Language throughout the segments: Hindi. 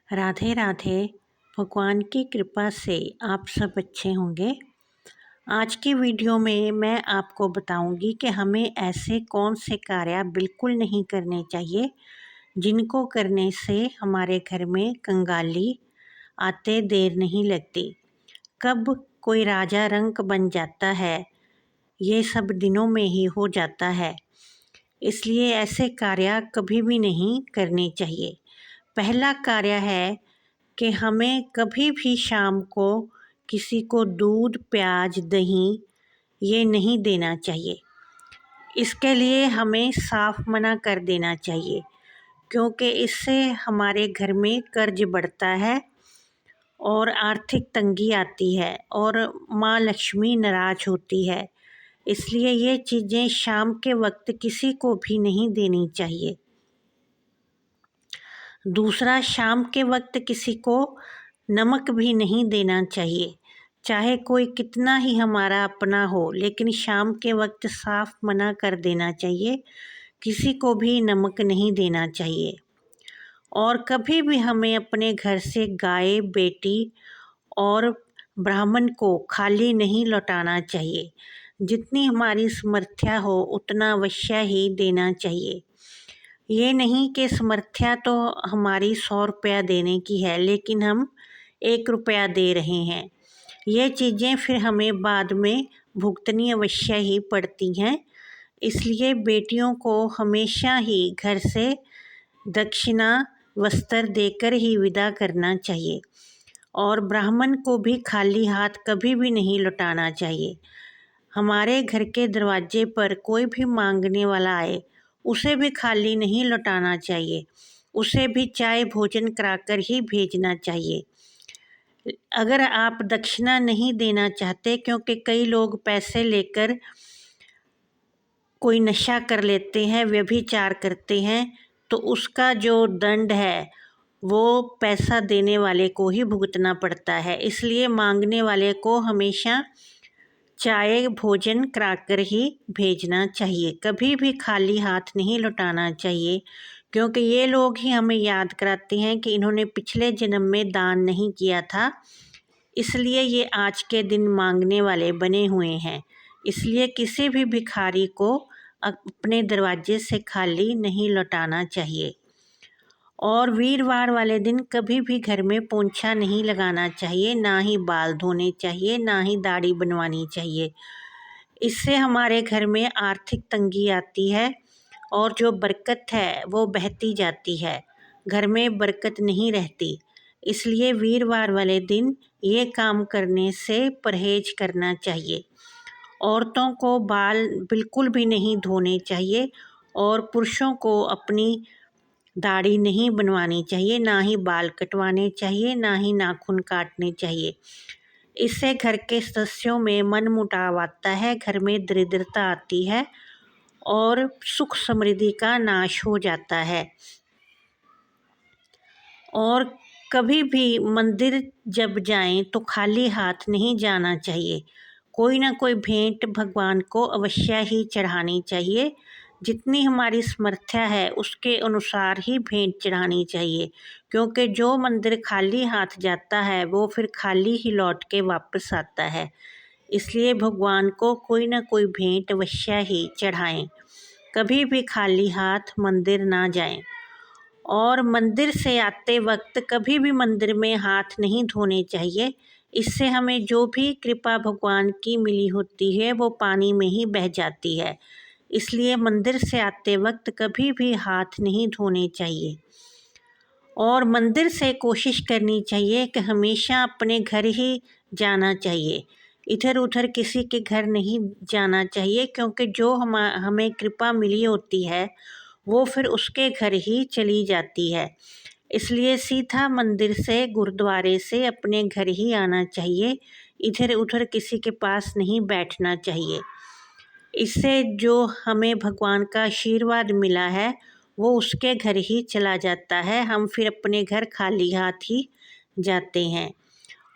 राधे राधे। भगवान की कृपा से आप सब अच्छे होंगे। आज की वीडियो में मैं आपको बताऊंगी कि हमें ऐसे कौन से कार्य बिल्कुल नहीं करने चाहिए जिनको करने से हमारे घर में कंगाली आते देर नहीं लगती। कब कोई राजा रंक बन जाता है, ये सब दिनों में ही हो जाता है, इसलिए ऐसे कार्य कभी भी नहीं करने चाहिए। पहला कार्य है कि हमें कभी भी शाम को किसी को दूध, प्याज, दही ये नहीं देना चाहिए। इसके लिए हमें साफ मना कर देना चाहिए, क्योंकि इससे हमारे घर में कर्ज बढ़ता है और आर्थिक तंगी आती है और माँ लक्ष्मी नाराज होती है। इसलिए ये चीज़ें शाम के वक्त किसी को भी नहीं देनी चाहिए। दूसरा, शाम के वक्त किसी को नमक भी नहीं देना चाहिए। चाहे कोई कितना ही हमारा अपना हो, लेकिन शाम के वक्त साफ मना कर देना चाहिए, किसी को भी नमक नहीं देना चाहिए। और कभी भी हमें अपने घर से गाय, बेटी और ब्राह्मण को खाली नहीं लौटाना चाहिए। जितनी हमारी समर्थ्या हो उतना अवश्य ही देना चाहिए। ये नहीं कि समर्थ्या तो हमारी 100 रुपया देने की है, लेकिन हम 1 रुपया दे रहे हैं। ये चीज़ें फिर हमें बाद में भुगतनी अवश्य ही पड़ती हैं। इसलिए बेटियों को हमेशा ही घर से दक्षिणा वस्त्र देकर ही विदा करना चाहिए और ब्राह्मण को भी खाली हाथ कभी भी नहीं लौटाना चाहिए। हमारे घर के दरवाजे पर कोई भी मांगने वाला आए, उसे भी खाली नहीं लौटाना चाहिए, उसे भी चाय भोजन कराकर ही भेजना चाहिए। अगर आप दक्षिणा नहीं देना चाहते, क्योंकि कई लोग पैसे लेकर कोई नशा कर लेते हैं, व्यभिचार करते हैं, तो उसका जो दंड है वो पैसा देने वाले को ही भुगतना पड़ता है। इसलिए मांगने वाले को हमेशा चाय भोजन कराकर ही भेजना चाहिए, कभी भी खाली हाथ नहीं लौटाना चाहिए, क्योंकि ये लोग ही हमें याद कराते हैं कि इन्होंने पिछले जन्म में दान नहीं किया था, इसलिए ये आज के दिन मांगने वाले बने हुए हैं। इसलिए किसी भी भिखारी को अपने दरवाजे से खाली नहीं लौटाना चाहिए। और वीरवार वाले दिन कभी भी घर में पोंछा नहीं लगाना चाहिए, ना ही बाल धोने चाहिए, ना ही दाढ़ी बनवानी चाहिए। इससे हमारे घर में आर्थिक तंगी आती है और जो बरकत है वो बहती जाती है, घर में बरकत नहीं रहती। इसलिए वीरवार वाले दिन ये काम करने से परहेज करना चाहिए। औरतों को बाल बिल्कुल भी नहीं धोने चाहिए और पुरुषों को अपनी दाढ़ी नहीं बनवानी चाहिए, ना ही बाल कटवाने चाहिए, ना ही नाखून काटने चाहिए। इससे घर के सदस्यों में मनमुटाव आता है, घर में दरिद्रता आती है और सुख समृद्धि का नाश हो जाता है। और कभी भी मंदिर जब जाएं तो खाली हाथ नहीं जाना चाहिए, कोई ना कोई भेंट भगवान को अवश्य ही चढ़ानी चाहिए। जितनी हमारी समर्थ्या है उसके अनुसार ही भेंट चढ़ानी चाहिए, क्योंकि जो मंदिर खाली हाथ जाता है वो फिर खाली ही लौट के वापस आता है। इसलिए भगवान को कोई ना कोई भेंट अवश्य ही चढ़ाएं, कभी भी खाली हाथ मंदिर ना जाएं। और मंदिर से आते वक्त कभी भी मंदिर में हाथ नहीं धोने चाहिए। इससे हमें जो भी कृपा भगवान की मिली होती है वो पानी में ही बह जाती है। इसलिए मंदिर से आते वक्त कभी भी हाथ नहीं धोने चाहिए। और मंदिर से कोशिश करनी चाहिए कि हमेशा अपने घर ही जाना चाहिए, इधर उधर किसी के घर नहीं जाना चाहिए, क्योंकि जो हमें कृपा मिली होती है वो फिर उसके घर ही चली जाती है। इसलिए सीधा मंदिर से, गुरुद्वारे से अपने घर ही आना चाहिए, इधर उधर किसी के पास नहीं बैठना चाहिए। इससे जो हमें भगवान का आशीर्वाद मिला है वो उसके घर ही चला जाता है, हम फिर अपने घर खाली हाथ ही जाते हैं।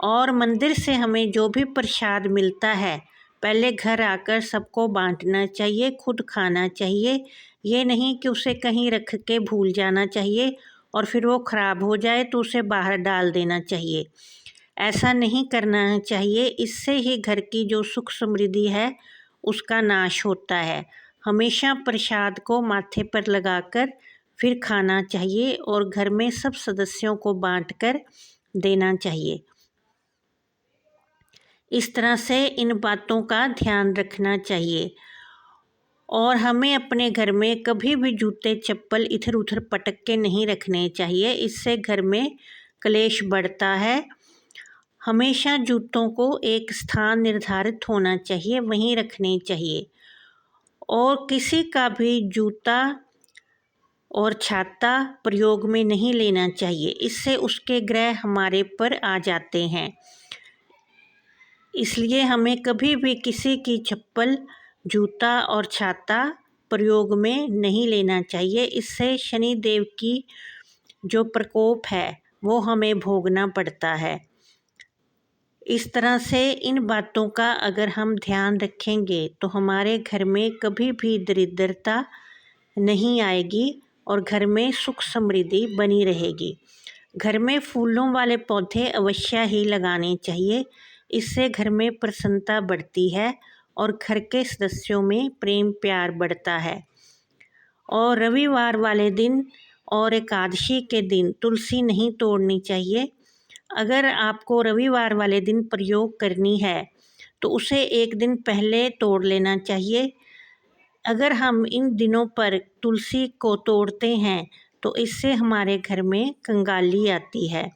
और मंदिर से हमें जो भी प्रसाद मिलता है पहले घर आकर सबको बांटना चाहिए, खुद खाना चाहिए। ये नहीं कि उसे कहीं रख के भूल जाना चाहिए और फिर वो ख़राब हो जाए तो उसे बाहर डाल देना चाहिए। ऐसा नहीं करना चाहिए, इससे ही घर की जो सुख समृद्धि है उसका नाश होता है। हमेशा प्रसाद को माथे पर लगाकर फिर खाना चाहिए और घर में सब सदस्यों को बांटकर देना चाहिए। इस तरह से इन बातों का ध्यान रखना चाहिए। और हमें अपने घर में कभी भी जूते चप्पल इधर उधर पटक के नहीं रखने चाहिए, इससे घर में क्लेश बढ़ता है। हमेशा जूतों को एक स्थान निर्धारित होना चाहिए, वहीं रखने चाहिए। और किसी का भी जूता और छाता प्रयोग में नहीं लेना चाहिए, इससे उसके ग्रह हमारे पर आ जाते हैं। इसलिए हमें कभी भी किसी की चप्पल, जूता और छाता प्रयोग में नहीं लेना चाहिए, इससे शनि देव की जो प्रकोप है वो हमें भोगना पड़ता है। इस तरह से इन बातों का अगर हम ध्यान रखेंगे तो हमारे घर में कभी भी दरिद्रता नहीं आएगी और घर में सुख समृद्धि बनी रहेगी। घर में फूलों वाले पौधे अवश्य ही लगाने चाहिए, इससे घर में प्रसन्नता बढ़ती है और घर के सदस्यों में प्रेम प्यार बढ़ता है। और रविवार वाले दिन और एकादशी के दिन तुलसी नहीं तोड़नी चाहिए। अगर आपको रविवार वाले दिन प्रयोग करनी है तो उसे एक दिन पहले तोड़ लेना चाहिए। अगर हम इन दिनों पर तुलसी को तोड़ते हैं तो इससे हमारे घर में कंगाली आती है।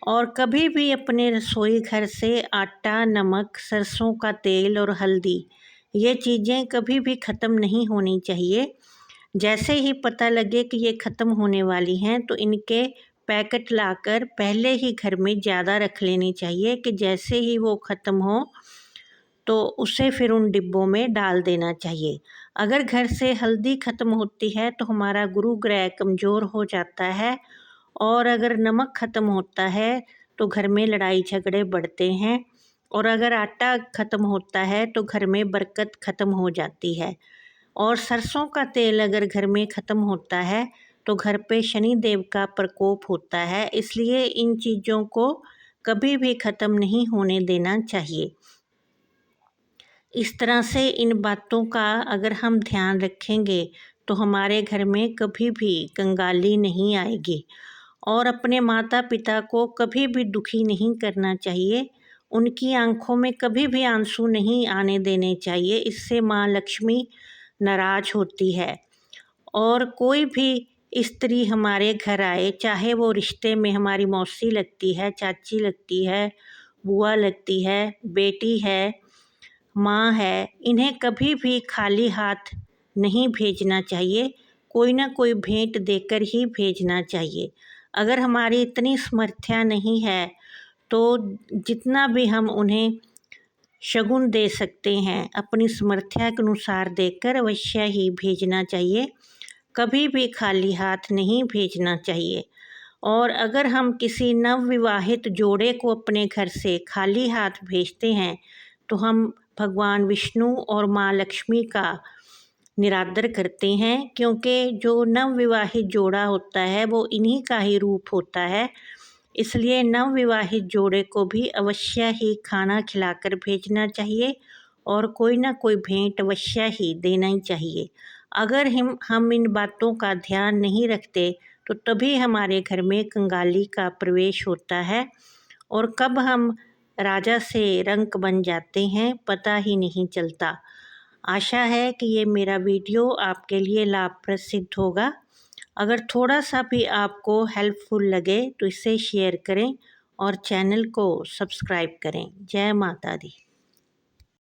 और कभी भी अपने रसोई घर से आटा, नमक, सरसों का तेल और हल्दी, ये चीज़ें कभी भी ख़त्म नहीं होनी चाहिए। जैसे ही पता लगे कि ये ख़त्म होने वाली हैं तो इनके पैकेट लाकर पहले ही घर में ज़्यादा रख लेनी चाहिए कि जैसे ही वो ख़त्म हो तो उसे फिर उन डिब्बों में डाल देना चाहिए। अगर घर से हल्दी ख़त्म होती है तो हमारा गुरु ग्रह कमज़ोर हो जाता है। और अगर नमक ख़त्म होता है तो घर में लड़ाई झगड़े बढ़ते हैं। और अगर आटा ख़त्म होता है तो घर में बरकत ख़त्म हो जाती है। और सरसों का तेल अगर घर में ख़त्म होता है तो घर पे शनि देव का प्रकोप होता है। इसलिए इन चीज़ों को कभी भी ख़त्म नहीं होने देना चाहिए। इस तरह से इन बातों का अगर हम ध्यान रखेंगे तो हमारे घर में कभी भी कंगाली नहीं आएगी। और अपने माता पिता को कभी भी दुखी नहीं करना चाहिए, उनकी आंखों में कभी भी आंसू नहीं आने देने चाहिए, इससे माँ लक्ष्मी नाराज होती है। और कोई भी स्त्री हमारे घर आए, चाहे वो रिश्ते में हमारी मौसी लगती है, चाची लगती है, बुआ लगती है, बेटी है, माँ है, इन्हें कभी भी खाली हाथ नहीं भेजना चाहिए, कोई ना कोई भेंट देकर ही भेजना चाहिए। अगर हमारी इतनी सामर्थ्य नहीं है तो जितना भी हम उन्हें शगुन दे सकते हैं अपनी सामर्थ्य के अनुसार देकर अवश्य ही भेजना चाहिए, कभी भी खाली हाथ नहीं भेजना चाहिए। और अगर हम किसी नवविवाहित जोड़े को अपने घर से खाली हाथ भेजते हैं तो हम भगवान विष्णु और माँ लक्ष्मी का निरादर करते हैं, क्योंकि जो नवविवाहित जोड़ा होता है वो इन्हीं का ही रूप होता है। इसलिए नवविवाहित जोड़े को भी अवश्य ही खाना खिलाकर भेजना चाहिए और कोई ना कोई भेंट अवश्य ही देना ही चाहिए। अगर हम इन बातों का ध्यान नहीं रखते तो तभी हमारे घर में कंगाली का प्रवेश होता है और कब हम राजा से रंक बन जाते हैं पता ही नहीं चलता। आशा है कि ये मेरा वीडियो आपके लिए लाभप्रद सिद्ध होगा। अगर थोड़ा सा भी आपको हेल्पफुल लगे तो इसे शेयर करें और चैनल को सब्सक्राइब करें। जय माता दी।